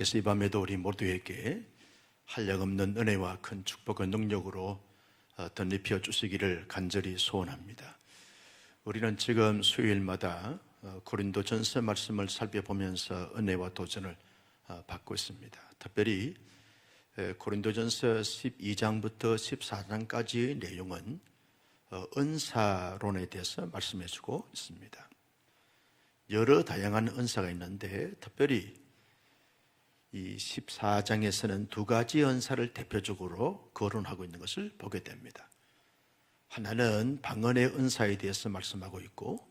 그래서 이 밤에도 우리 모두에게 한량없는 은혜와 큰 축복과 능력으로 덧입혀 주시기를 간절히 소원합니다. 우리는 지금 수요일마다 고린도전서 말씀을 살펴보면서 은혜와 도전을 받고 있습니다. 특별히 고린도전서 12장부터 14장까지의 내용은 은사론에 대해서 말씀해 주고 있습니다. 여러 다양한 은사가 있는데 특별히 이 14장에서는 두 가지 은사를 대표적으로 거론하고 있는 것을 보게 됩니다. 하나는 방언의 은사에 대해서 말씀하고 있고,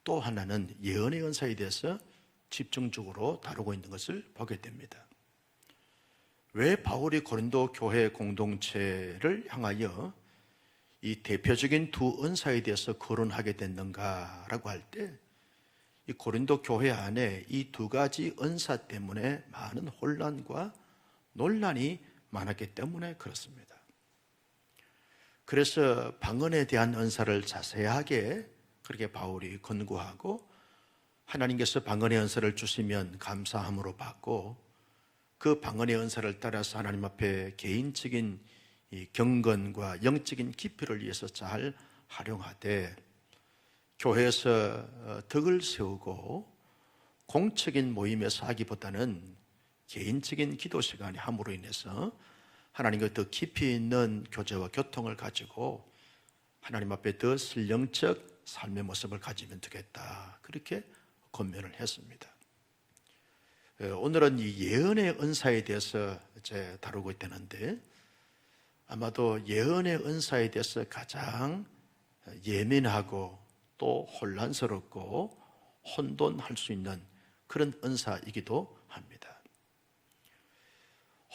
또 하나는 예언의 은사에 대해서 집중적으로 다루고 있는 것을 보게 됩니다. 왜 바울이 고린도 교회 공동체를 향하여 이 대표적인 두 은사에 대해서 거론하게 됐는가라고 할 때, 이 고린도 교회 안에 이 두 가지 은사 때문에 많은 혼란과 논란이 많았기 때문에 그렇습니다. 그래서 방언에 대한 은사를 자세하게 그렇게 바울이 권고하고, 하나님께서 방언의 은사를 주시면 감사함으로 받고, 그 방언의 은사를 따라서 하나님 앞에 개인적인 이 경건과 영적인 깊이를 위해서 잘 활용하되, 교회에서 덕을 세우고 공적인 모임에서 하기보다는 개인적인 기도 시간이 함으로 인해서 하나님과 더 깊이 있는 교제와 교통을 가지고 하나님 앞에 더 신령적 삶의 모습을 가지면 되겠다, 그렇게 권면을 했습니다. 오늘은 이 예언의 은사에 대해서 이제 다루고 있다는데, 아마도 예언의 은사에 대해서 가장 예민하고 또 혼란스럽고 혼돈할 수 있는 그런 은사이기도 합니다.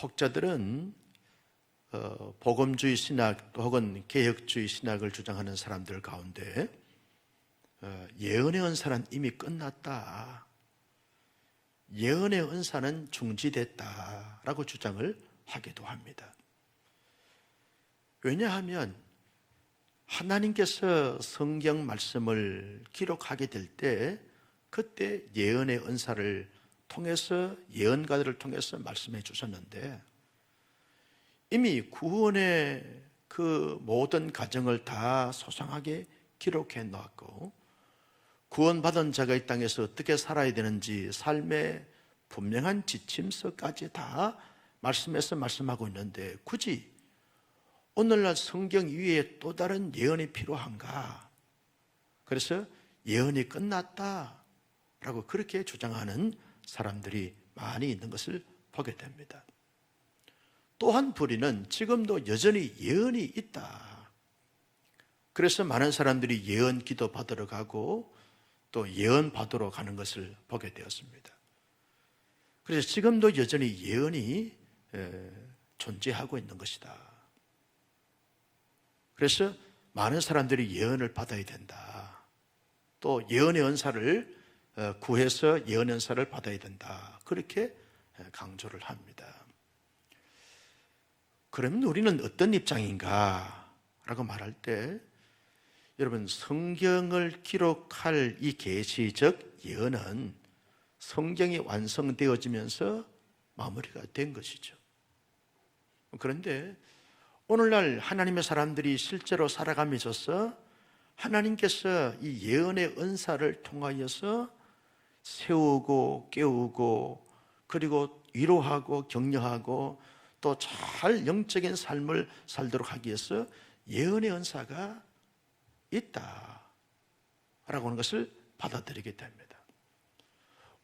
혹자들은 복음주의 신학 혹은 개혁주의 신학을 주장하는 사람들 가운데 예언의 은사는 이미 끝났다, 예언의 은사는 중지됐다라고 주장을 하기도 합니다. 왜냐하면 하나님께서 성경 말씀을 기록하게 될 때 그때 예언의 은사를 통해서, 예언가들을 통해서 말씀해 주셨는데, 이미 구원의 그 모든 과정을 다 소상하게 기록해 놓았고, 구원받은 자가 이 땅에서 어떻게 살아야 되는지 삶의 분명한 지침서까지 다 말씀해서 말씀하고 있는데, 굳이 오늘날 성경 위에 또 다른 예언이 필요한가? 그래서 예언이 끝났다라고 그렇게 주장하는 사람들이 많이 있는 것을 보게 됩니다. 또한 불의는 지금도 여전히 예언이 있다, 그래서 많은 사람들이 예언 기도 받으러 가고 또 예언 받으러 가는 것을 보게 되었습니다. 그래서 지금도 여전히 예언이 존재하고 있는 것이다. 그래서 많은 사람들이 예언을 받아야 된다, 또 예언의 은사를 구해서 예언의 은사를 받아야 된다, 그렇게 강조를 합니다. 그러면 우리는 어떤 입장인가 라고 말할 때, 여러분, 성경을 기록할 이 계시적 예언은 성경이 완성되어지면서 마무리가 된 것이죠. 그런데 오늘날 하나님의 사람들이 실제로 살아가면서 하나님께서 이 예언의 은사를 통하여서 세우고 깨우고, 그리고 위로하고 격려하고 또 잘 영적인 삶을 살도록 하기 위해서 예언의 은사가 있다라고 하는 것을 받아들이게 됩니다.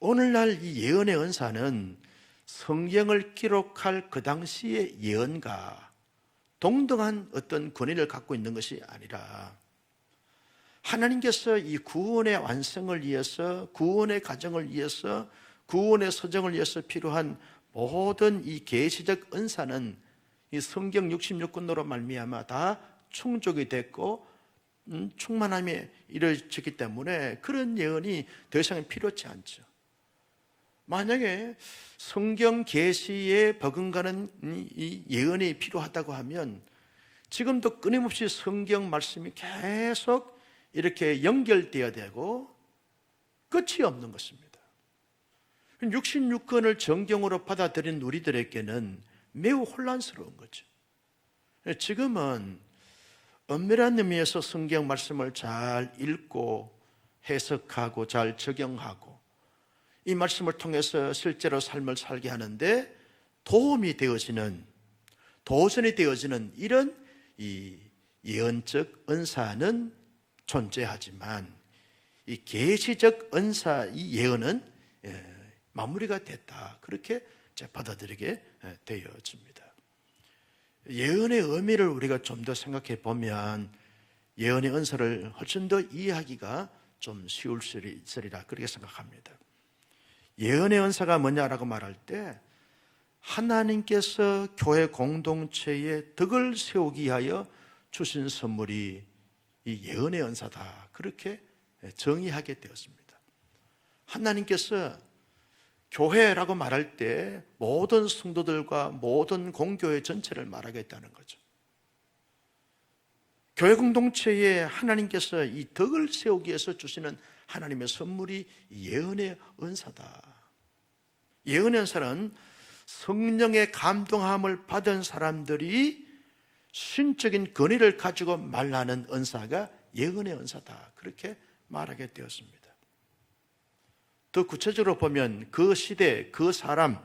오늘날 이 예언의 은사는 성경을 기록할 그 당시의 예언가 동등한 어떤 권위를 갖고 있는 것이 아니라, 하나님께서 이 구원의 완성을 위해서, 구원의 과정을 위해서, 구원의 서정을 위해서 필요한 모든 이 계시적 은사는 이 성경 66권으로 말미암아 다 충족이 됐고 충만함에 이르렀기 때문에 그런 예언이 더 이상 필요치 않죠. 만약에 성경 계시에 버금가는 이 예언이 필요하다고 하면 지금도 끊임없이 성경 말씀이 계속 이렇게 연결되어야 되고 끝이 없는 것입니다. 66권을 정경으로 받아들인 우리들에게는 매우 혼란스러운 거죠. 지금은 엄밀한 의미에서 성경 말씀을 잘 읽고 해석하고 잘 적용하고 이 말씀을 통해서 실제로 삶을 살게 하는데 도전이 되어지는 이런 이 예언적 은사는 존재하지만 이 계시적 은사, 이 예언은 마무리가 됐다. 그렇게 받아들이게 되어집니다. 예언의 의미를 우리가 좀 더 생각해 보면 예언의 은사를 훨씬 더 이해하기가 좀 쉬울 수 있으리라 그렇게 생각합니다. 예언의 은사가 뭐냐라고 말할 때 하나님께서 교회 공동체에 덕을 세우기 위하여 주신 선물이 이 예언의 은사다. 그렇게 정의하게 되었습니다. 하나님께서 교회라고 말할 때 모든 성도들과 모든 공교회 전체를 말하겠다는 거죠. 교회 공동체에 하나님께서 이 덕을 세우기 위해서 주시는 하나님의 선물이 예언의 은사다. 예언의 은사는 성령의 감동함을 받은 사람들이 신적인 권위를 가지고 말하는 은사가 예언의 은사다. 그렇게 말하게 되었습니다. 더 구체적으로 보면 그 시대, 그 사람,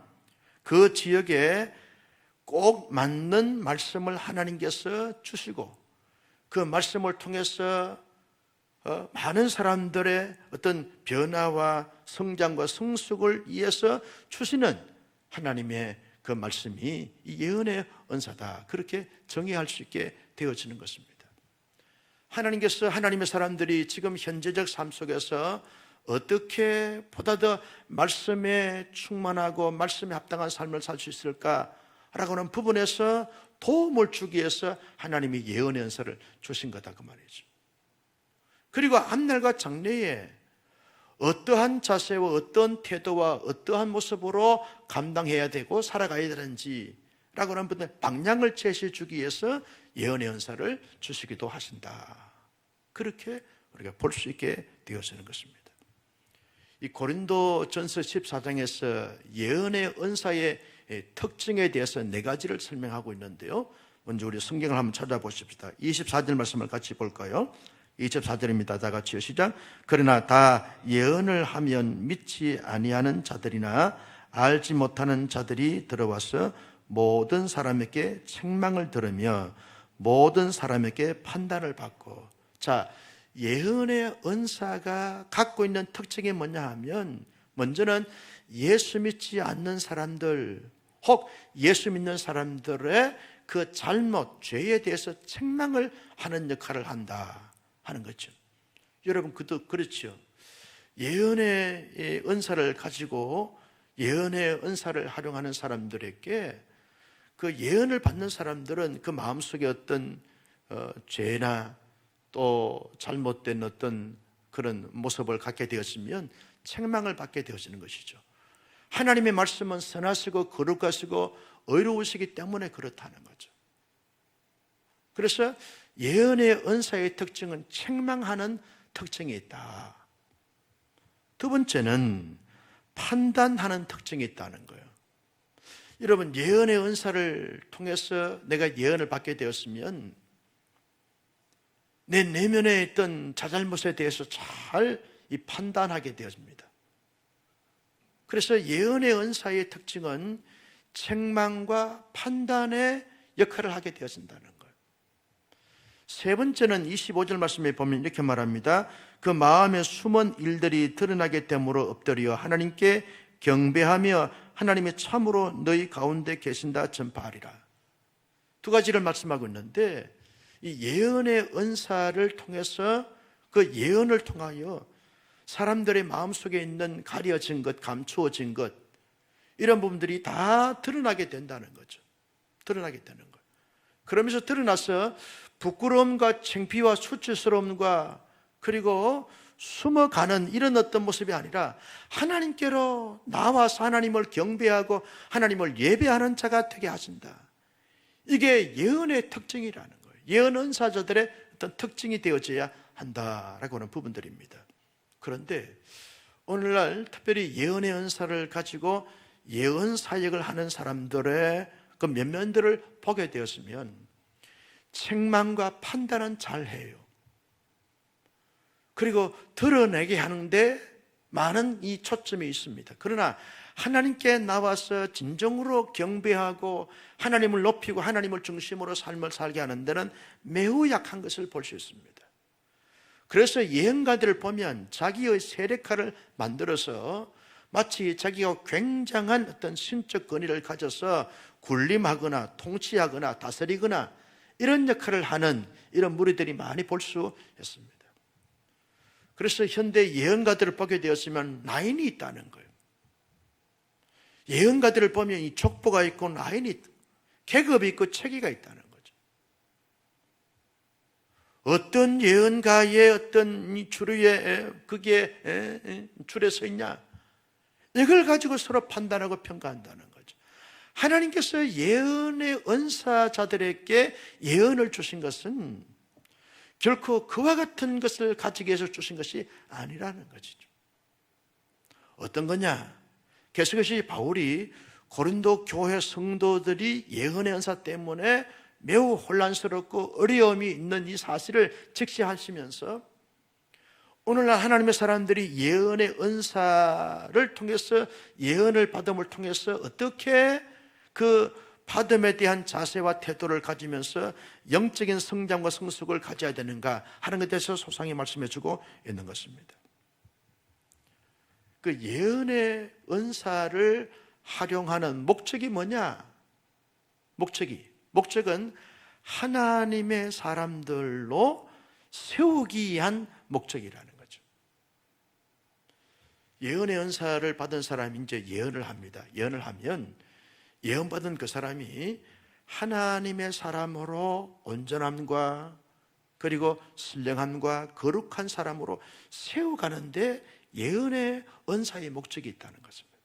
그 지역에 꼭 맞는 말씀을 하나님께서 주시고 그 말씀을 통해서 많은 사람들의 어떤 변화와 성장과 성숙을 위해서 주시는 하나님의 그 말씀이 이 예언의 은사다. 그렇게 정의할 수 있게 되어지는 것입니다. 하나님께서 하나님의 사람들이 지금 현재적 삶 속에서 어떻게 보다 더 말씀에 충만하고 말씀에 합당한 삶을 살 수 있을까라고 하는 부분에서 도움을 주기 위해서 하나님이 예언의 은사를 주신 거다 그 말이죠. 그리고 앞날과 장래에 어떠한 자세와 어떤 태도와 어떠한 모습으로 감당해야 되고 살아가야 되는지 라고 하는 분들 방향을 제시해 주기 위해서 예언의 은사를 주시기도 하신다. 그렇게 우리가 볼 수 있게 되어지는 것입니다. 이 고린도전서 14장에서 예언의 은사의 특징에 대해서 4가지를 설명하고 있는데요. 먼저 우리 성경을 한번 찾아보십시다. 24절 말씀을 같이 볼까요? 24절입니다. 다 같이요. 시작. 그러나 다 예언을 하면 믿지 아니하는 자들이나 알지 못하는 자들이 들어와서 모든 사람에게 책망을 들으며 모든 사람에게 판단을 받고. 자, 예언의 은사가 갖고 있는 특징이 뭐냐 하면 먼저는 예수 믿지 않는 사람들 혹 예수 믿는 사람들의 그 잘못, 죄에 대해서 책망을 하는 역할을 한다 하는 거죠. 여러분 그렇죠. 예언의 은사를 가지고 예언의 은사를 활용하는 사람들에게 그 예언을 받는 사람들은 그 마음속에 어떤 죄나 또 잘못된 어떤 그런 모습을 갖게 되었으면 책망을 받게 되어지는 것이죠. 하나님의 말씀은 선하시고 거룩하시고 의로우시기 때문에 그렇다는 거죠. 그래서 예언의 은사의 특징은 책망하는 특징이 있다. 두 번째는 판단하는 특징이 있다는 거예요. 여러분, 예언의 은사를 통해서 내가 예언을 받게 되었으면 내 내면에 있던 자잘못에 대해서 잘 판단하게 되어집니다. 그래서 예언의 은사의 특징은 책망과 판단의 역할을 하게 되어진다는 거예요. 세 번째는 25절 말씀에 보면 이렇게 말합니다. 그 마음에 숨은 일들이 드러나게 됨으로 엎드려 하나님께 경배하며 하나님이 참으로 너희 가운데 계신다 전파하리라. 두 가지를 말씀하고 있는데 이 예언의 은사를 통해서 그 예언을 통하여 사람들의 마음속에 있는 가려진 것, 감추어진 것 이런 부분들이 다 드러나게 된다는 거죠. 드러나게 되는 거예요. 그러면서 드러나서 부끄러움과 창피와 수치스러움과 그리고 숨어가는 이런 어떤 모습이 아니라 하나님께로 나와서 하나님을 경배하고 하나님을 예배하는 자가 되게 하신다. 이게 예언의 특징이라는 거예요. 예언 은사자들의 어떤 특징이 되어져야 한다라고 하는 부분들입니다. 그런데 오늘날 특별히 예언의 은사를 가지고 예언 사역을 하는 사람들의 그 면면들을 보게 되었으면 책망과 판단은 잘해요. 그리고 드러내게 하는데 많은 이 초점이 있습니다. 그러나 하나님께 나와서 진정으로 경배하고 하나님을 높이고 하나님을 중심으로 삶을 살게 하는 데는 매우 약한 것을 볼 수 있습니다. 그래서 예언가들을 보면 자기의 세력화를 만들어서 마치 자기가 굉장한 어떤 신적 권위를 가져서 군림하거나 통치하거나 다스리거나 이런 역할을 하는 이런 무리들이 많이 볼 수 있습니다. 그래서 현대 예언가들을 보게 되었으면 라인이 있다는 거예요. 예언가들을 보면 이 족보가 있고 라인이, 계급이 있고 체계가 있다는 거죠. 어떤 예언가의 어떤 줄에 그게 줄에 서 있냐, 이걸 가지고 서로 판단하고 평가한다는 거죠. 하나님께서 예언의 은사자들에게 예언을 주신 것은 결코 그와 같은 것을 가지기 위해서 주신 것이 아니라는 것이죠. 어떤 거냐? 계속해서 바울이 고린도 교회 성도들이 예언의 은사 때문에 매우 혼란스럽고 어려움이 있는 이 사실을 직시하시면서 오늘날 하나님의 사람들이 예언의 은사를 통해서, 예언을 받음을 통해서 어떻게 그 받음에 대한 자세와 태도를 가지면서 영적인 성장과 성숙을 가져야 되는가 하는 것에 대해서 소상히 말씀해 주고 있는 것입니다. 그 예언의 은사를 활용하는 목적이 뭐냐? 목적은 하나님의 사람들로 세우기 위한 목적이라는 거죠. 예언의 은사를 받은 사람이 이제 예언을 합니다. 예언을 하면 예언받은 그 사람이 하나님의 사람으로 온전함과 그리고 신령함과 거룩한 사람으로 세워가는데 예언의 은사의 목적이 있다는 것입니다.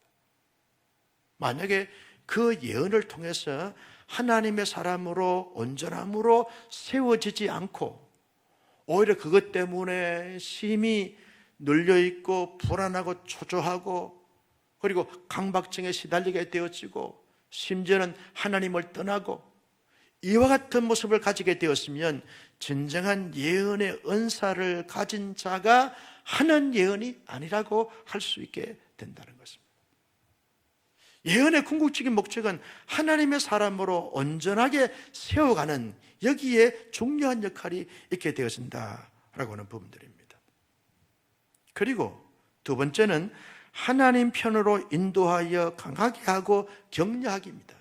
만약에 그 예언을 통해서 하나님의 사람으로 온전함으로 세워지지 않고 오히려 그것 때문에 심히 눌려있고 불안하고 초조하고 그리고 강박증에 시달리게 되어지고 심지어는 하나님을 떠나고 이와 같은 모습을 가지게 되었으면 진정한 예언의 은사를 가진 자가 하는 예언이 아니라고 할 수 있게 된다는 것입니다. 예언의 궁극적인 목적은 하나님의 사람으로 온전하게 세워가는, 여기에 중요한 역할이 있게 되어진다라고 하는 부분들입니다. 그리고 두 번째는 하나님 편으로 인도하여 강하게 하고 격려하기입니다.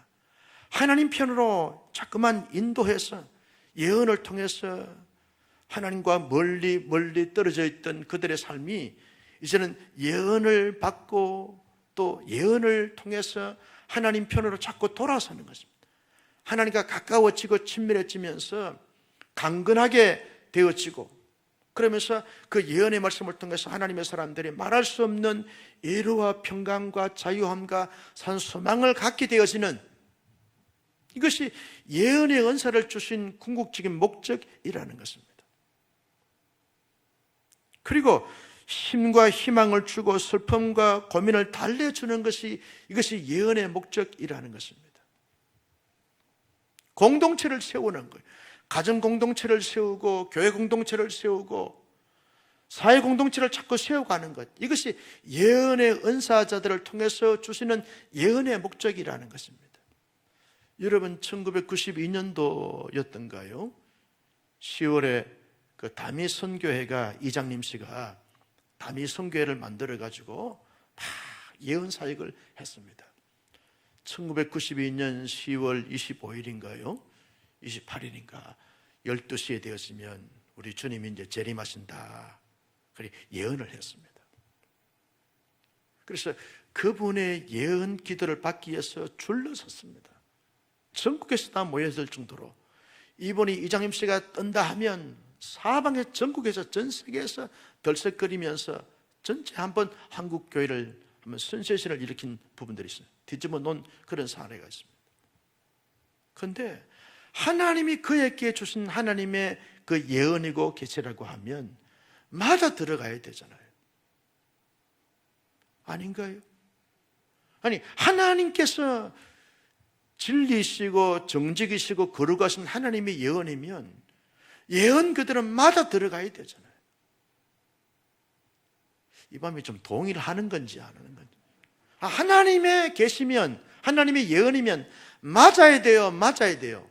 하나님 편으로 자꾸만 인도해서 예언을 통해서 하나님과 멀리 떨어져 있던 그들의 삶이 이제는 예언을 받고 또 예언을 통해서 하나님 편으로 자꾸 돌아서는 것입니다. 하나님과 가까워지고 친밀해지면서 강건하게 되어지고, 그러면서 그 예언의 말씀을 통해서 하나님의 사람들이 말할 수 없는 위로와 평강과 자유함과 산소망을 갖게 되어지는, 이것이 예언의 은사를 주신 궁극적인 목적이라는 것입니다. 그리고 힘과 희망을 주고 슬픔과 고민을 달래주는 것이, 이것이 예언의 목적이라는 것입니다. 공동체를 세우는 거예요. 가정 공동체를 세우고 교회 공동체를 세우고 사회 공동체를 자꾸 세워가는 것, 이것이 예언의 은사자들을 통해서 주시는 예언의 목적이라는 것입니다. 여러분, 1992년도였던가요? 10월에 그 다미 선교회가, 이장님 씨가 다미 선교회를 만들어 가지고 다 예언 사역을 했습니다. 1992년 10월 25일인가요? 28일인가 12시에 되었으면 우리 주님이 이제 재림하신다, 그래 예언을 했습니다. 그래서 그분의 예언 기도를 받기 위해서 줄로 섰습니다. 전국에서 다 모여들 정도로, 이분이 이장님 씨가 뜬다 하면 사방에, 전국에서 전 세계에서 덜썩거리면서 전체 한번 한국 교회를 한번 선세신을 일으킨 부분들이 있어요. 뒤집어 놓은 그런 사례가 있습니다. 그런데 하나님이 그에게 주신 하나님의 그 예언이고 계시라고 하면 맞아 들어가야 되잖아요. 아닌가요? 아니, 하나님께서 진리시고 정직이시고 거룩하신 하나님의 예언이면 예언 그대로 맞아 들어가야 되잖아요. 이 밤에 좀 동의를 하는 건지 안 하는 건지. 하나님의 계시면, 하나님의 예언이면 맞아야 돼요, 맞아야 돼요?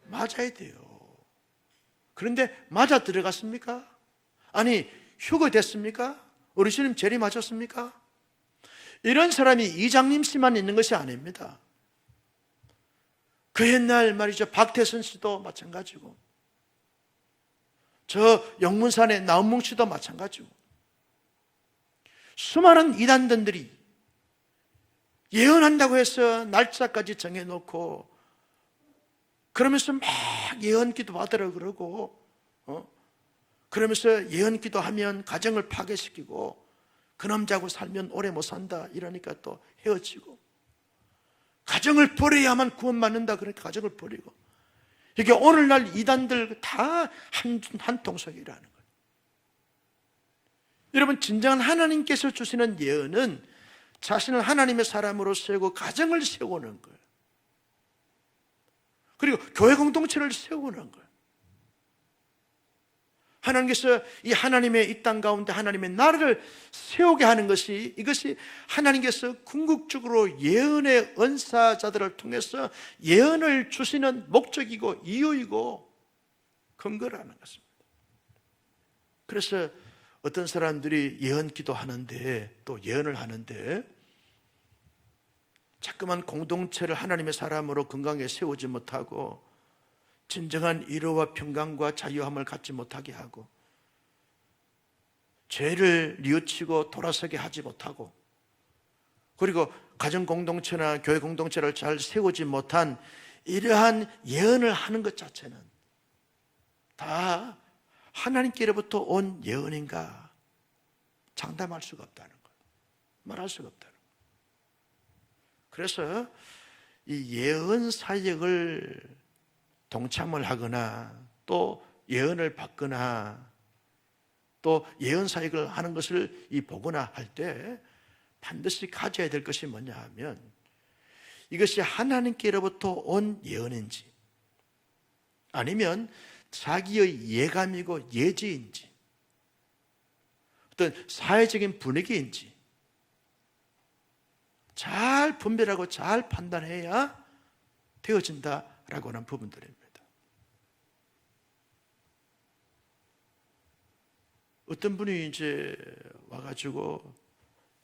맞아야 돼요. 그런데 맞아 들어갔습니까? 아니, 휴거됐습니까? 우리 주님 재림하셨습니까? 이런 사람이 이장님 씨만 있는 것이 아닙니다. 그 옛날 말이죠, 박태선 씨도 마찬가지고, 저 영문산의 나은몽 씨도 마찬가지고, 수많은 이단들이 예언한다고 해서 날짜까지 정해놓고 그러면서 막 예언기도 받으라 그러고, 그러면서 예언기도 하면 가정을 파괴시키고, 그 남자하고 살면 오래 못 산다 이러니까 또 헤어지고, 가정을 버려야만 구원받는다 그러니까 가정을 버리고, 이게 오늘날 이단들 다 한 통속이라는 거예요. 여러분, 진정한 하나님께서 주시는 예언은 자신을 하나님의 사람으로 세우고 가정을 세우는 거예요. 그리고 교회 공동체를 세우는 거예요. 하나님께서 이 하나님의 이 땅 가운데 하나님의 나라를 세우게 하는 것이, 이것이 하나님께서 궁극적으로 예언의 은사자들을 통해서 예언을 주시는 목적이고 이유이고 근거라는 것입니다. 그래서 어떤 사람들이 예언기도 하는데, 또 예언을 하는데 자꾸만 공동체를 하나님의 사람으로 건강하게 세우지 못하고 진정한 위로와 평강과 자유함을 갖지 못하게 하고, 죄를 뉘우치고 돌아서게 하지 못하고, 그리고 가정 공동체나 교회 공동체를 잘 세우지 못한 이러한 예언을 하는 것 자체는 다 하나님께로부터 온 예언인가 장담할 수가 없다는 것, 말할 수가 없다는 것. 그래서 이 예언 사역을 동참을 하거나 또 예언을 받거나 또 예언 사역을 하는 것을 보거나 할 때 반드시 가져야 될 것이 뭐냐 하면, 이것이 하나님께로부터 온 예언인지 아니면 자기의 예감이고 예지인지 어떤 사회적인 분위기인지 잘 분별하고 잘 판단해야 되어진다라고 하는 부분들입니다. 어떤 분이 이제 와가지고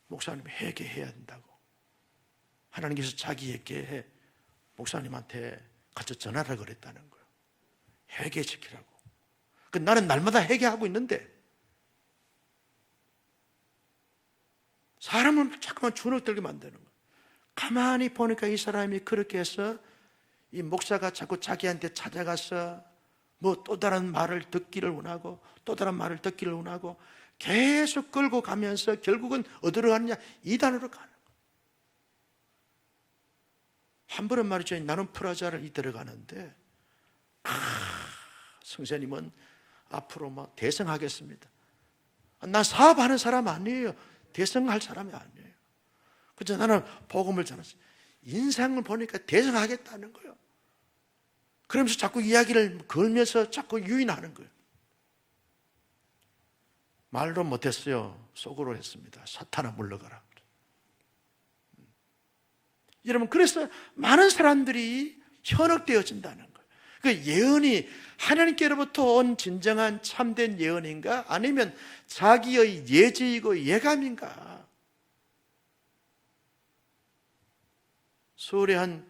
목사님 회개해야 된다고, 하나님께서 자기에게 목사님한테 같이 전화를 그랬다는 거예요. 회개시키라고. 나는 날마다 회개하고 있는데 사람을 자꾸만 주눅들게 만드는 거예요. 가만히 보니까 이 사람이 그렇게 해서 이 목사가 자꾸 자기한테 찾아가서 뭐 또 다른 말을 듣기를 원하고 또 다른 말을 듣기를 원하고 계속 끌고 가면서 결국은 어디로 가느냐? 이단으로 가는 거예요. 한 번은 말이죠, 나는 프라자를 이대로 가는데 성사님은 앞으로 막 대성하겠습니다. 난 사업하는 사람 아니에요. 대성할 사람이 아니에요. 그래서 나는 복음을 전했어요. 인상을 보니까 대성하겠다는 거예요. 그러면서 자꾸 이야기를 걸면서 자꾸 유인하는 거예요. 말로 못했어요. 속으로 했습니다. 사탄아 물러가라. 여러분, 그래서 많은 사람들이 현혹되어진다는 거예요. 그 예언이 하나님께로부터 온 진정한 참된 예언인가? 아니면 자기의 예지이고 예감인가? 서울의 한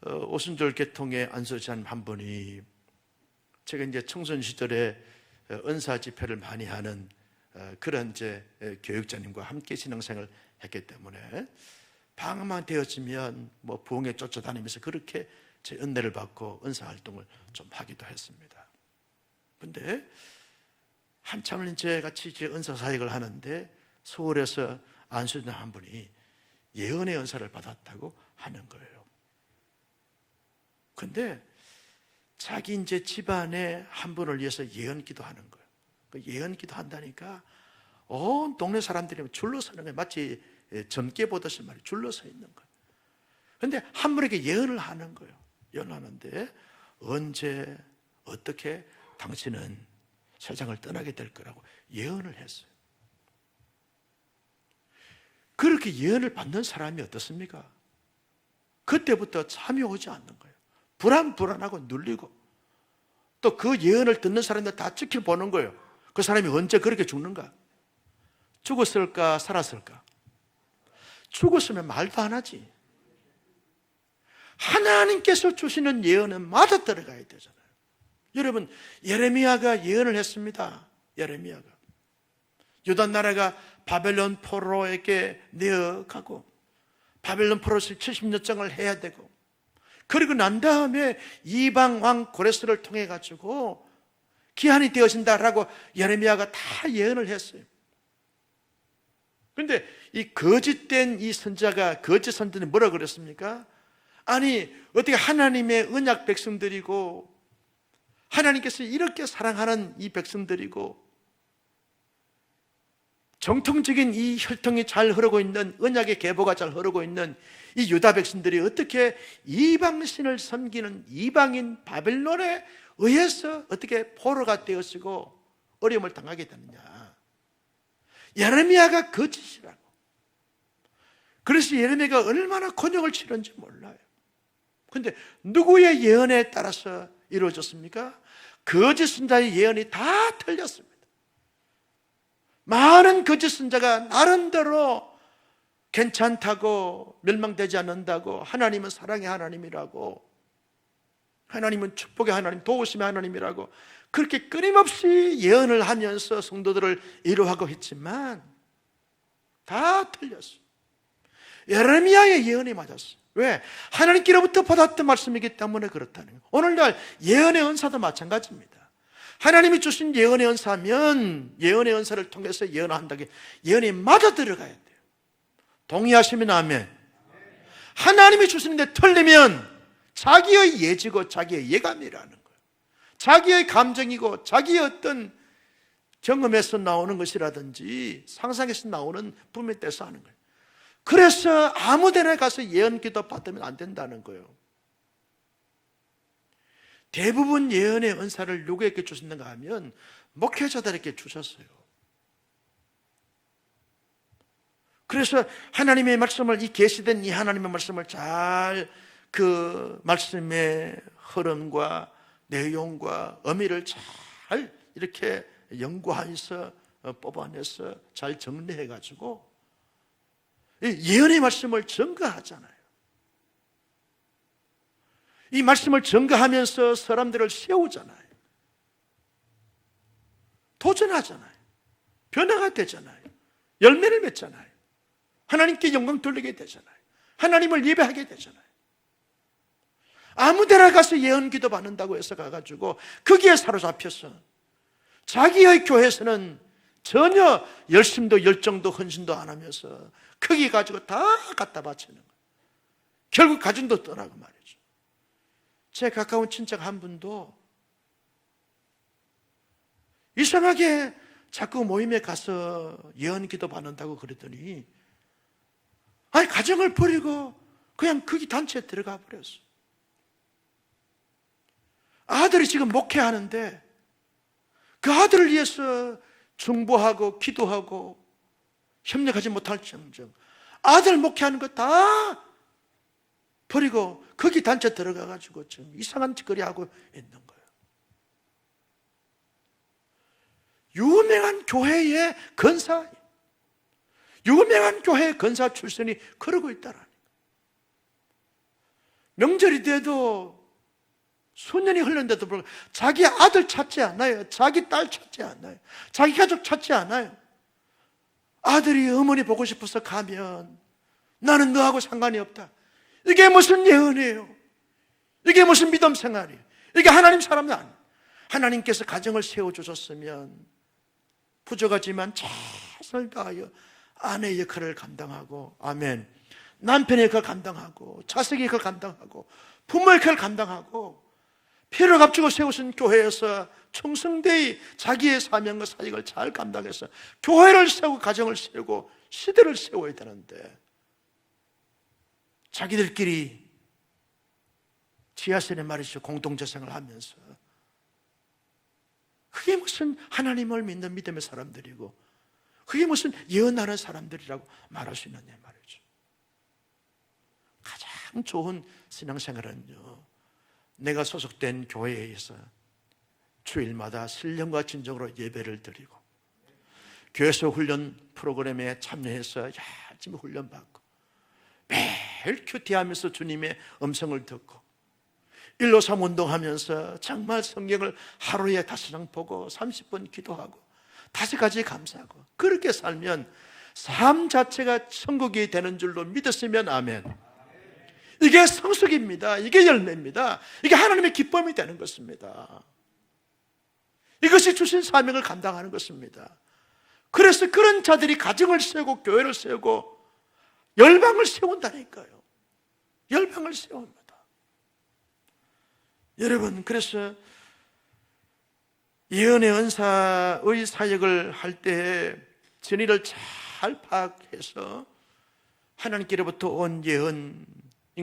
오순절 계통의 안수자님 한 분이, 제가 이제 청소년 시절에 은사 집회를 많이 하는 그런 이제 교육자님과 함께 신앙생활을 했기 때문에 방학만 되어지면 뭐 부흥회 쫓아다니면서 그렇게 제 은혜를 받고 은사 활동을 좀 하기도 했습니다. 근데 한참을 이제 같이 이제 은사 사역을 하는데 서울에서 안수자 한 분이 예언의 은사를 받았다고 하는 거예요. 근데 자기 이제 집안에 한 분을 위해서 예언 기도하는 거예요. 그 예언 기도한다니까 온 동네 사람들이 줄로 서는 거예요. 마치 점괘 보듯이 말이에요. 줄로 서 있는 거예요. 그런데 한 분에게 예언을 하는 거예요. 예언하는데 언제 어떻게 당신은 세상을 떠나게 될 거라고 예언을 했어요. 그렇게 예언을 받는 사람이 어떻습니까? 그때부터 잠이 오지 않는 거예요. 불안하고 눌리고, 또 그 예언을 듣는 사람들 다 지켜보는 거예요. 그 사람이 언제 그렇게 죽는가? 죽었을까 살았을까? 죽었으면 말도 안 하지. 하나님께서 주시는 예언은 맞아 들어가야 되잖아요. 여러분, 예레미야가 예언을 했습니다. 예레미야가 유다 나라가 바벨론 포로에게 내어가고 바벨론 포로에서 70년장을 해야 되고, 그리고 난 다음에 이방 왕 고레스를 통해 가지고 기한이 되어진다라고 예레미야가 다 예언을 했어요. 그런데 이 거짓된 이 선자가, 거짓 선자는 뭐라 그랬습니까? 아니, 어떻게 하나님의 언약 백성들이고 하나님께서 이렇게 사랑하는 이 백성들이고 정통적인 이 혈통이 잘 흐르고 있는, 언약의 계보가 잘 흐르고 있는 이 유다 백성들이 어떻게 이방신을 섬기는 이방인 바벨론에 의해서 어떻게 포로가 되어지고 어려움을 당하게 되느냐. 예레미야가 거짓이라고. 그래서 예레미야가 얼마나 곤욕을 치른지 몰라요. 그런데 누구의 예언에 따라서 이루어졌습니까? 거짓 선자의 예언이 다 틀렸습니다. 많은 거짓 선자가 나름대로 괜찮다고, 멸망되지 않는다고, 하나님은 사랑의 하나님이라고, 하나님은 축복의 하나님, 도우심의 하나님이라고 그렇게 끊임없이 예언을 하면서 성도들을 위로하고 했지만 다 틀렸어요. 예레미야의 예언이 맞았어요. 왜? 하나님께로부터 받았던 말씀이기 때문에 그렇다는 거예요. 오늘날 예언의 은사도 마찬가지입니다. 하나님이 주신 예언의 은사면 예언의 은사를 통해서 예언한다게 예언이 맞아 들어가야 돼요. 동의하시면 아멘. 하나님이 주시는데 틀리면 자기의 예지고 자기의 예감이라는 거예요. 자기의 감정이고 자기의 어떤 경험에서 나오는 것이라든지 상상에서 나오는 품에 떼서 하는 거예요. 그래서 아무 데나 가서 예언 기도 받으면 안 된다는 거예요. 대부분 예언의 은사를 누구에게 주셨는가 하면 목회자들에게 주셨어요. 그래서 하나님의 말씀을, 이 계시된 이 하나님의 말씀을 잘 그 말씀의 흐름과 내용과 의미를 잘 이렇게 연구하면서 뽑아내서 잘 정리해가지고 예언의 말씀을 증거하잖아요. 이 말씀을 증거하면서 사람들을 세우잖아요. 도전하잖아요. 변화가 되잖아요. 열매를 맺잖아요. 하나님께 영광 돌리게 되잖아요. 하나님을 예배하게 되잖아요. 아무 데나 가서 예언 기도 받는다고 해서 가가지고 거기에 사로잡혀서 자기의 교회에서는 전혀 열심도 열정도 헌신도 안 하면서 거기 가지고 다 갖다 바치는 거예요. 결국 가정도 떠나고 말이죠. 제 가까운 친척 한 분도 이상하게 자꾸 모임에 가서 예언 기도 받는다고 그랬더니 아니 가정을 버리고 그냥 거기 단체에 들어가 버렸어. 아들이 지금 목회하는데 그 아들을 위해서 중보하고 기도하고 협력하지 못할 정정 아들 목회하는 거 다 버리고 거기 단체 들어가가지고 좀 이상한 짓거리 하고 있는 거예요. 유명한 교회의 건사, 유명한 교회의 건사 출신이 그러고 있다라니까. 명절이 돼도 수년이 흘렀는데도 불구하고 자기 아들 찾지 않아요. 자기 딸 찾지 않아요. 자기 가족 찾지 않아요. 아들이 어머니 보고 싶어서 가면 나는 너하고 상관이 없다. 이게 무슨 예언이에요? 이게 무슨 믿음 생활이에요? 이게 하나님 사람이 아니에요. 하나님께서 가정을 세워주셨으면 부족하지만 최선을 다하여 아내의 역할을 감당하고, 아멘, 남편의 역할을 감당하고, 자식의 역할을 감당하고, 부모의 역할을 감당하고, 피를 값주고 세우신 교회에서 충성되이 자기의 사명과 사역을 잘 감당해서 교회를 세우고 가정을 세우고 시대를 세워야 되는데, 자기들끼리 지하실에 말이죠, 공동재생을 하면서, 그게 무슨 하나님을 믿는 믿음의 사람들이고 그게 무슨 예언하는 사람들이라고 말할 수 있느냐 말이죠. 가장 좋은 신앙생활은요, 내가 소속된 교회에서 주일마다 신령과 진정으로 예배를 드리고 교회에서 훈련 프로그램에 참여해서 열심히 훈련받고 매일 큐티하면서 주님의 음성을 듣고 1-3 운동하면서 정말 성경을 하루에 5장 보고 30분 기도하고 5가지 감사하고, 그렇게 살면 삶 자체가 천국이 되는 줄로 믿었으면 아멘. 이게 성숙입니다. 이게 열매입니다. 이게 하나님의 기쁨이 되는 것입니다. 이것이 주신 사명을 감당하는 것입니다. 그래서 그런 자들이 가정을 세우고 교회를 세우고 열방을 세운다니까요. 열방을 세웁니다. 여러분, 그래서 예언의 은사의 사역을 할 때 진리를 잘 파악해서 하나님께로부터 온 예언인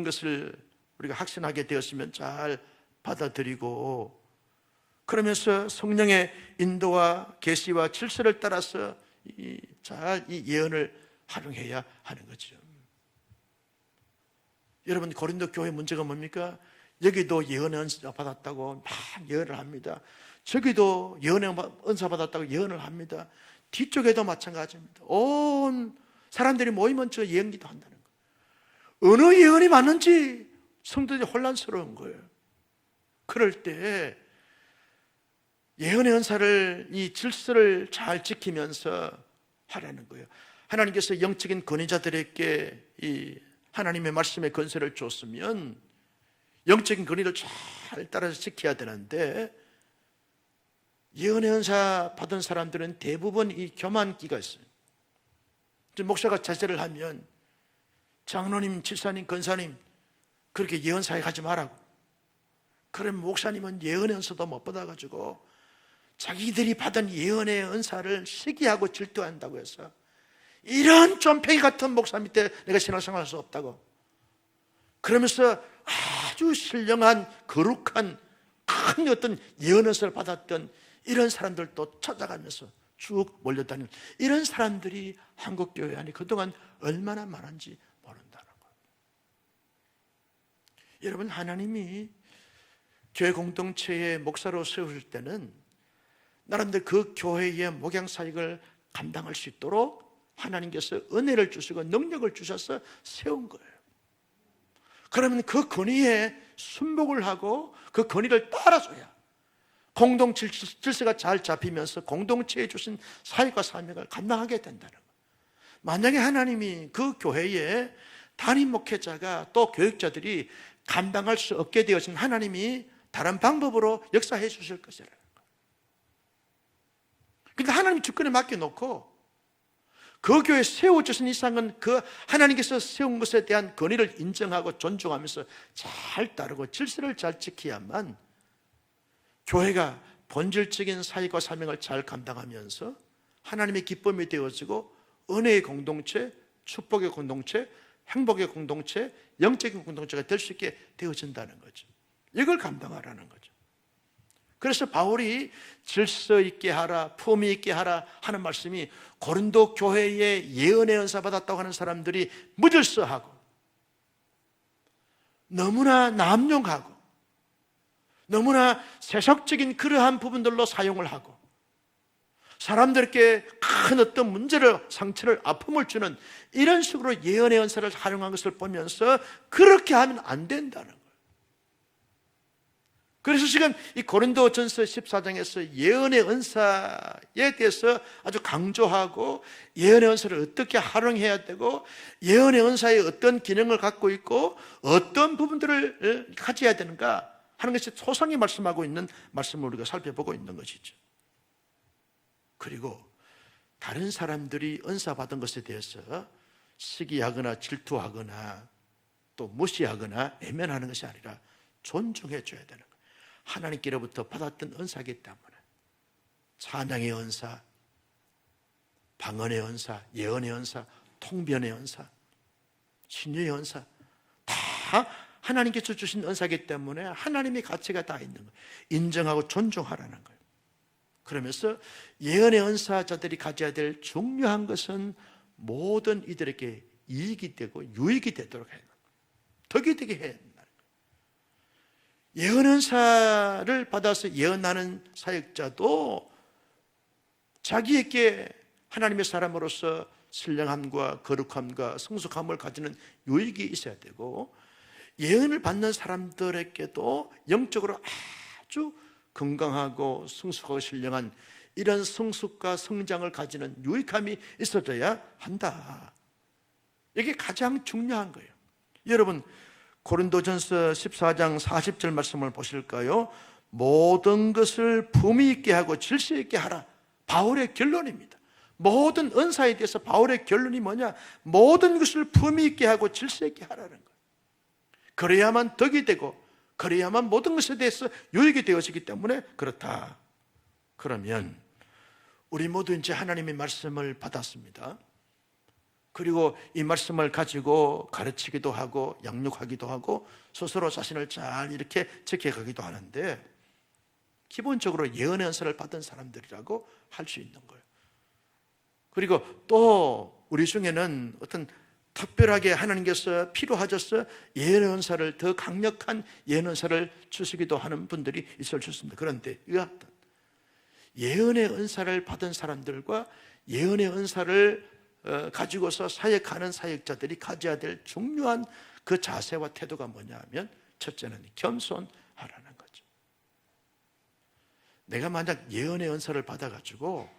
것을 우리가 확신하게 되었으면 잘 받아들이고, 그러면서 성령의 인도와 계시와 질서를 따라서 잘 이 예언을 활용해야 하는 거죠. 여러분, 고린도 교회 문제가 뭡니까? 여기도 예언의 은사 받았다고 막 예언을 합니다. 저기도 예언의 은사 받았다고 예언을 합니다. 뒤쪽에도 마찬가지입니다. 온 사람들이 모이면 저 예언기도 한다는 거예요. 어느 예언이 맞는지 성도들이 혼란스러운 거예요. 그럴 때 예언의 은사를, 이 질서를 잘 지키면서 하라는 거예요. 하나님께서 영적인 권위자들에게 이 하나님의 말씀의 권세를 줬으면 영적인 권위를 잘 따라서 지켜야 되는데, 예언의 은사 받은 사람들은 대부분 이 교만기가 있어요. 목사가 자제를 하면 장로님, 집사님, 권사님 그렇게 예언 사역하지 말라고. 그러면 목사님은 예언의 은사도 못 받아가지고 자기들이 받은 예언의 은사를 시기하고 질투한다고 해서 이런 좀팽이 같은 목사 밑에 내가 신앙생활할 수 없다고, 그러면서 아주 신령한 거룩한 큰 어떤 예언 은사를 받았던 이런 사람들도 찾아가면서 쭉 몰려다니는 이런 사람들이 한국교회 안에 그동안 얼마나 많은지 모른다는 거예요. 여러분, 하나님이 교회 공동체의 목사로 세우실 때는 나름대로 그 교회의 목양사역을 감당할 수 있도록 하나님께서 은혜를 주시고 능력을 주셔서 세운 거예요. 그러면 그 권위에 순복을 하고 그 권위를 따라줘야 공동 질서가 잘 잡히면서 공동체에 주신 사역과 사명을 감당하게 된다는 거예요. 만약에 하나님이 그 교회에 담임 목회자가 또 교육자들이 감당할 수 없게 되어진, 하나님이 다른 방법으로 역사해 주실 것이라는 거예요. 그런데 하나님이 주권에 맡겨놓고 그 교회에 세워주신 이상은 그 하나님께서 세운 것에 대한 권위를 인정하고 존중하면서 잘 따르고 질서를 잘 지켜야만 교회가 본질적인 사역과 사명을 잘 감당하면서 하나님의 기쁨이 되어지고 은혜의 공동체, 축복의 공동체, 행복의 공동체, 영적인 공동체가 될 수 있게 되어진다는 거죠. 이걸 감당하라는 거죠. 그래서 바울이 질서 있게 하라, 품위 있게 하라 하는 말씀이 고린도 교회에 예언의 은사 받았다고 하는 사람들이 무질서하고 너무나 남용하고 너무나 세속적인 그러한 부분들로 사용을 하고 사람들에게 큰 어떤 문제를, 상처를, 아픔을 주는 이런 식으로 예언의 은사를 활용한 것을 보면서 그렇게 하면 안 된다는 거예요. 그래서 지금 이 고린도전서 14장에서 예언의 은사에 대해서 아주 강조하고 예언의 은사를 어떻게 활용해야 되고 예언의 은사의 어떤 기능을 갖고 있고 어떤 부분들을 가져야 되는가 하는 것이 소상히 말씀하고 있는 말씀을 우리가 살펴보고 있는 것이죠. 그리고 다른 사람들이 은사 받은 것에 대해서 시기하거나 질투하거나 또 무시하거나 외면하는 것이 아니라 존중해 줘야 되는 거예요. 하나님께로부터 받았던 은사이기 때문에 찬양의 은사, 방언의 은사, 예언의 은사, 통변의 은사, 신유의 은사 다 하나님께서 주신 은사이기 때문에 하나님의 가치가 다 있는 거예요. 인정하고 존중하라는 거예요. 그러면서 예언의 은사자들이 가져야 될 중요한 것은 모든 이들에게 이익이 되고 유익이 되도록 해요. 덕이 되게 해야 된다. 예언 은사를 받아서 예언하는 사역자도 자기에게 하나님의 사람으로서 신령함과 거룩함과 성숙함을 가지는 유익이 있어야 되고, 예언을 받는 사람들에게도 영적으로 아주 건강하고 성숙하고 신령한 이런 성숙과 성장을 가지는 유익함이 있어져야 한다. 이게 가장 중요한 거예요. 여러분, 고린도전서 14장 40절 말씀을 보실까요? 모든 것을 품위 있게 하고 질서 있게 하라. 바울의 결론입니다. 모든 은사에 대해서 바울의 결론이 뭐냐? 모든 것을 품위 있게 하고 질서 있게 하라는 거예요. 그래야만 덕이 되고, 그래야만 모든 것에 대해서 유익이 되어지기 때문에 그렇다. 그러면 우리 모두 이제 하나님의 말씀을 받았습니다. 그리고 이 말씀을 가지고 가르치기도 하고 양육하기도 하고 스스로 자신을 잘 이렇게 지켜가기도 하는데, 기본적으로 예언의 은사를 받은 사람들이라고 할 수 있는 거예요. 그리고 또 우리 중에는 어떤 특별하게 하나님께서 필요하셔서 예언의 은사를, 더 강력한 예언의 은사를 주시기도 하는 분들이 있을 수 있습니다. 그런데 이 같은 예언의 은사를 받은 사람들과 예언의 은사를 가지고서 사역하는 사역자들이 가져야 될 중요한 그 자세와 태도가 뭐냐 하면, 첫째는 겸손하라는 거죠. 내가 만약 예언의 은사를 받아가지고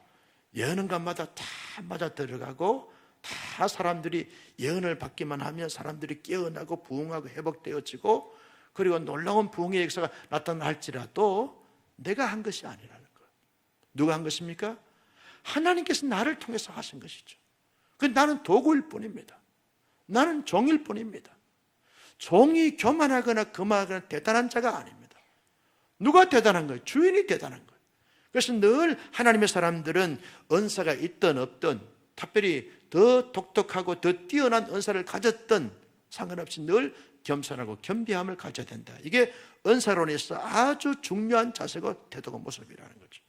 예언한 것마다 다 맞아 들어가고 다 사람들이 예언을 받기만 하면 사람들이 깨어나고 부흥하고 회복되어지고, 그리고 놀라운 부흥의 역사가 나타나 할지라도 내가 한 것이 아니라는 거예요. 누가 한 것입니까? 하나님께서 나를 통해서 하신 것이죠. 나는 도구일 뿐입니다. 나는 종일 뿐입니다. 종이 교만하거나 거만하거나 대단한 자가 아닙니다. 누가 대단한 거예요? 주인이 대단한 거예요. 그래서 늘 하나님의 사람들은 은사가 있든 없든, 특별히 더 독특하고 더 뛰어난 은사를 가졌던 상관없이 늘 겸손하고 겸비함을 가져야 된다. 이게 은사론에서 아주 중요한 자세고 태도고 모습이라는 거죠.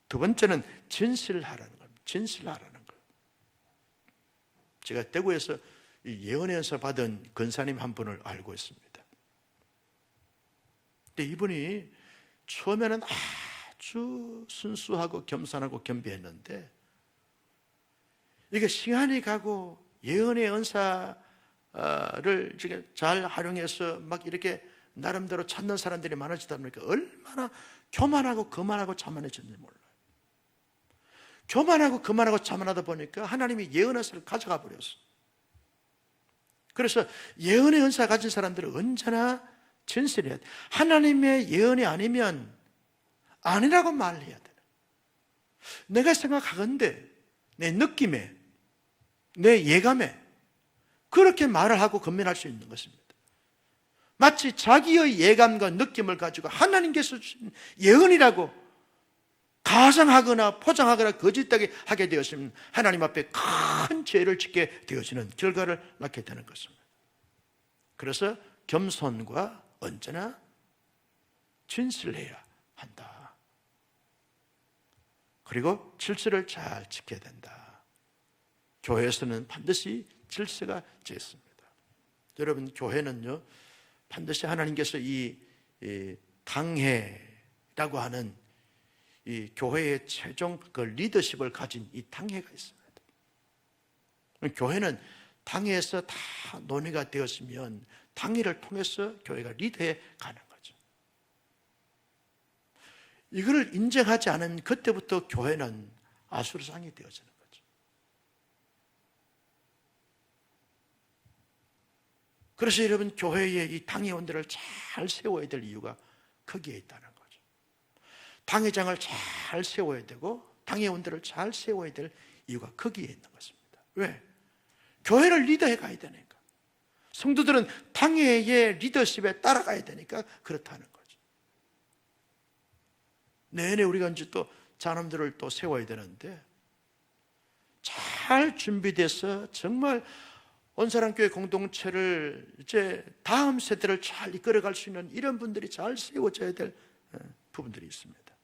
두 번째는 진실하라는 겁니다. 진실하라는 거예요. 제가 대구에서 예언의 은사 받은 권사님 한 분을 알고 있습니다. 근데 이분이 처음에는 아주 순수하고 겸손하고 겸비했는데, 이게 시간이 가고 예언의 은사를 잘 활용해서 막 이렇게 나름대로 찾는 사람들이 많아지다 보니까 얼마나 교만하고 거만하고 자만해졌는지 몰라요. 교만하고 거만하고 자만하다 보니까 하나님이 예언의 은사를 가져가 버렸어요. 그래서 예언의 은사 가진 사람들은 언제나 진실해야 돼. 하나님의 예언이 아니면 아니라고 말해야 돼. 내가 생각하건대 내 느낌에, 내 예감에 그렇게 말을 하고 건면할 수 있는 것입니다. 마치 자기의 예감과 느낌을 가지고 하나님께서 주신 예언이라고 가상하거나 포장하거나 거짓되게 하게 되었으면 하나님 앞에 큰 죄를 짓게 되어지는 결과를 낳게 되는 것입니다. 그래서 겸손과 언제나 진실해야 한다. 그리고 질서를 잘 지켜야 된다. 교회에서는 반드시 질서가 있습니다. 여러분, 교회는요 반드시 하나님께서 이 당회라고 하는 이 교회의 최종 그 리더십을 가진 이 당회가 있습니다. 교회는 당회에서 다 논의가 되었으면 당회를 통해서 교회가 리드해 가는 거죠. 이걸 인정하지 않으면 그때부터 교회는 아수르상이 되어지는 거죠. 그래서 여러분, 교회의 이 당회원들을 잘 세워야 될 이유가 거기에 있다는 거죠. 당회장을 잘 세워야 되고 당회원들을 잘 세워야 될 이유가 거기에 있는 것입니다. 왜? 교회를 리더해 가야 되니까. 성도들은 당회의 리더십에 따라가야 되니까 그렇다는 거죠. 내내 우리가 이제 또 자남들을 또 세워야 되는데, 잘 준비돼서 정말 온사랑교회 공동체를 이제 다음 세대를 잘 이끌어갈 수 있는 이런 분들이 잘 세워져야 될 부분들이 있습니다.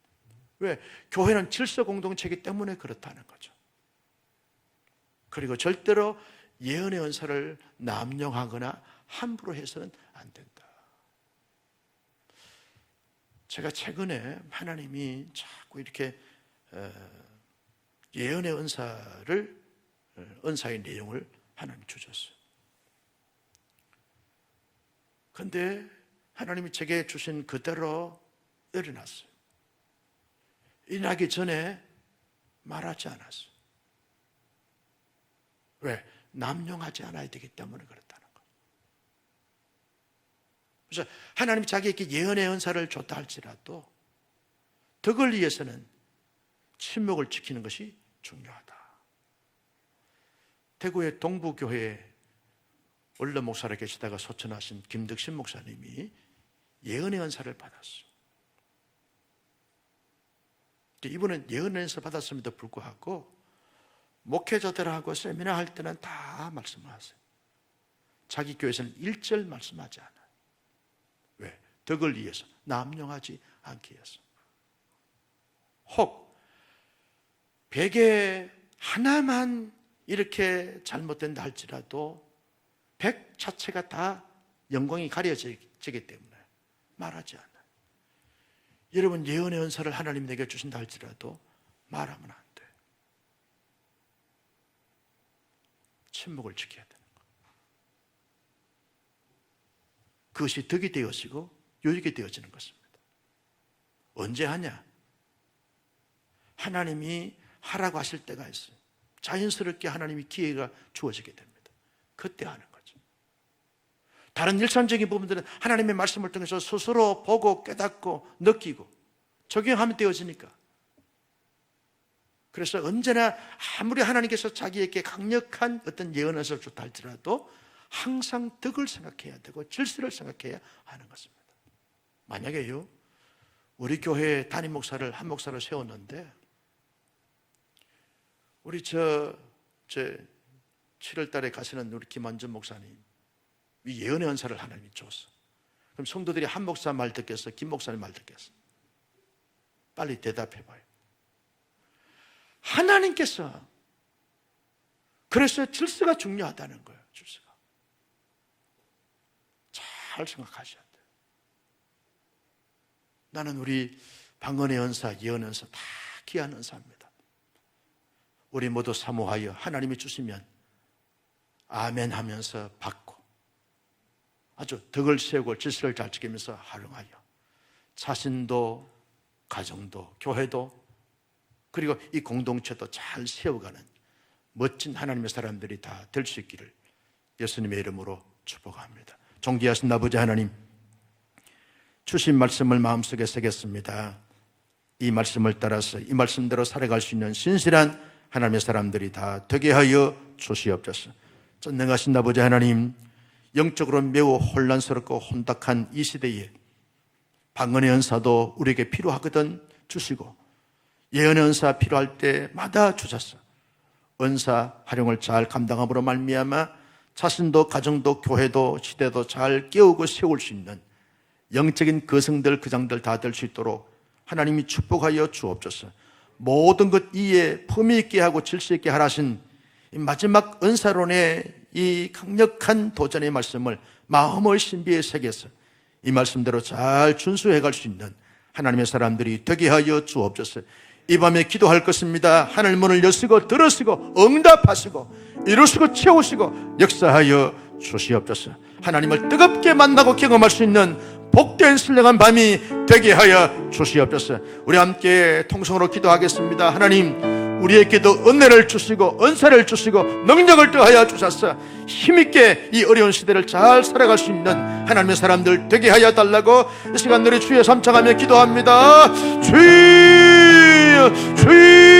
왜? 교회는 질서 공동체이기 때문에 그렇다는 거죠. 그리고 절대로 예언의 은사를 남용하거나 함부로 해서는 안 된다. 제가 최근에 하나님이 자꾸 이렇게 예언의 은사의 내용을 하나님이 주셨어요. 그런데 하나님이 제게 주신 그대로 일어났어요. 일어나기 전에 말하지 않았어요. 왜? 남용하지 않아야 되기 때문에 그렇다는 거예요. 그래서 하나님이 자기에게 예언의 은사를 줬다 할지라도 덕을 위해서는 침묵을 지키는 것이 중요하다. 대구의 동부교회에 원로 목사로 계시다가 소천하신 김덕신 목사님이 예언의 은사를 받았어요. 이분은 예언의 은사 받았음에도 불구하고 목회자들하고 세미나 할 때는 다 말씀하세요. 자기 교회에서는 1절 말씀하지 않아요. 왜? 덕을 위해서, 남용하지 않기 위해서. 혹 백에 하나만 이렇게 잘못된다 할지라도 백 자체가 다 영광이 가려지기 때문에 말하지 않아요. 여러분, 예언의 은사를 하나님 내게 주신다 할지라도 말하면 안 돼요. 침묵을 지켜야 되는 거예요. 그것이 덕이 되어지고 유익이 되어지는 것입니다. 언제 하냐? 하나님이 하라고 하실 때가 있어요. 자연스럽게 하나님이 기회가 주어지게 됩니다. 그때 하는 거죠. 다른 일상적인 부분들은 하나님의 말씀을 통해서 스스로 보고 깨닫고 느끼고 적용하면 되어지니까. 그래서 언제나 아무리 하나님께서 자기에게 강력한 어떤 예언을 줬다 할지라도 항상 덕을 생각해야 되고 질서를 생각해야 하는 것입니다. 만약에요, 우리 교회 담임 목사를 한 목사를 세웠는데 우리 7월 달에 가시는 우리 김한준 목사님 이 예언의 은사를 하나님이 줬어. 그럼 성도들이 한 목사 말 듣겠어? 김 목사님 말 듣겠어? 빨리 대답해 봐요. 하나님께서 그래서 질서가 중요하다는 거예요. 질서가 잘 생각하셔야 돼요. 나는 우리 방언의 은사, 예언의 은사 다 귀한 은사입니다. 우리 모두 사모하여 하나님이 주시면 아멘 하면서 받고 아주 덕을 세우고 질서를 잘 지키면서 활용하여 자신도 가정도 교회도 그리고 이 공동체도 잘 세워가는 멋진 하나님의 사람들이 다 될 수 있기를 예수님의 이름으로 축복합니다. 존귀하신 아버지 하나님, 주신 말씀을 마음속에 새겼습니다. 이 말씀을 따라서 이 말씀대로 살아갈 수 있는 신실한 하나님의 사람들이 다 되게 하여 주시옵소서. 전능하신 아버지 하나님, 영적으로 매우 혼란스럽고 혼탁한 이 시대에 방언의 은사도 우리에게 필요하거든 주시고 예언의 은사 필요할 때마다 주셨어. 은사 활용을 잘 감당함으로 말미암아 자신도 가정도 교회도 시대도 잘 깨우고 세울 수 있는 영적인 거성들 그장들 다 될 수 있도록 하나님이 축복하여 주옵소서. 모든 것 이에 품위 있게 하고 질서 있게 하라신 이 마지막 은사론의 이 강력한 도전의 말씀을 마음의 신비에 새겨서 이 말씀대로 잘 준수해 갈 수 있는 하나님의 사람들이 되게 하여 주옵소서. 이 밤에 기도할 것입니다. 하늘 문을 여시고 들으시고 응답하시고 이루시고 채우시고 역사하여 주시옵소서. 하나님을 뜨겁게 만나고 경험할 수 있는 복된 신령한 밤이 되게 하여 주시옵소서. 우리 함께 통성으로 기도하겠습니다. 하나님, 우리에게도 은혜를 주시고 은사를 주시고 능력을 더하여 주셔서 힘있게 이 어려운 시대를 잘 살아갈 수 있는 하나님의 사람들 되게 하여 달라고 이 시간 우리 주의 삼창하며 기도합니다. 주여, 주여.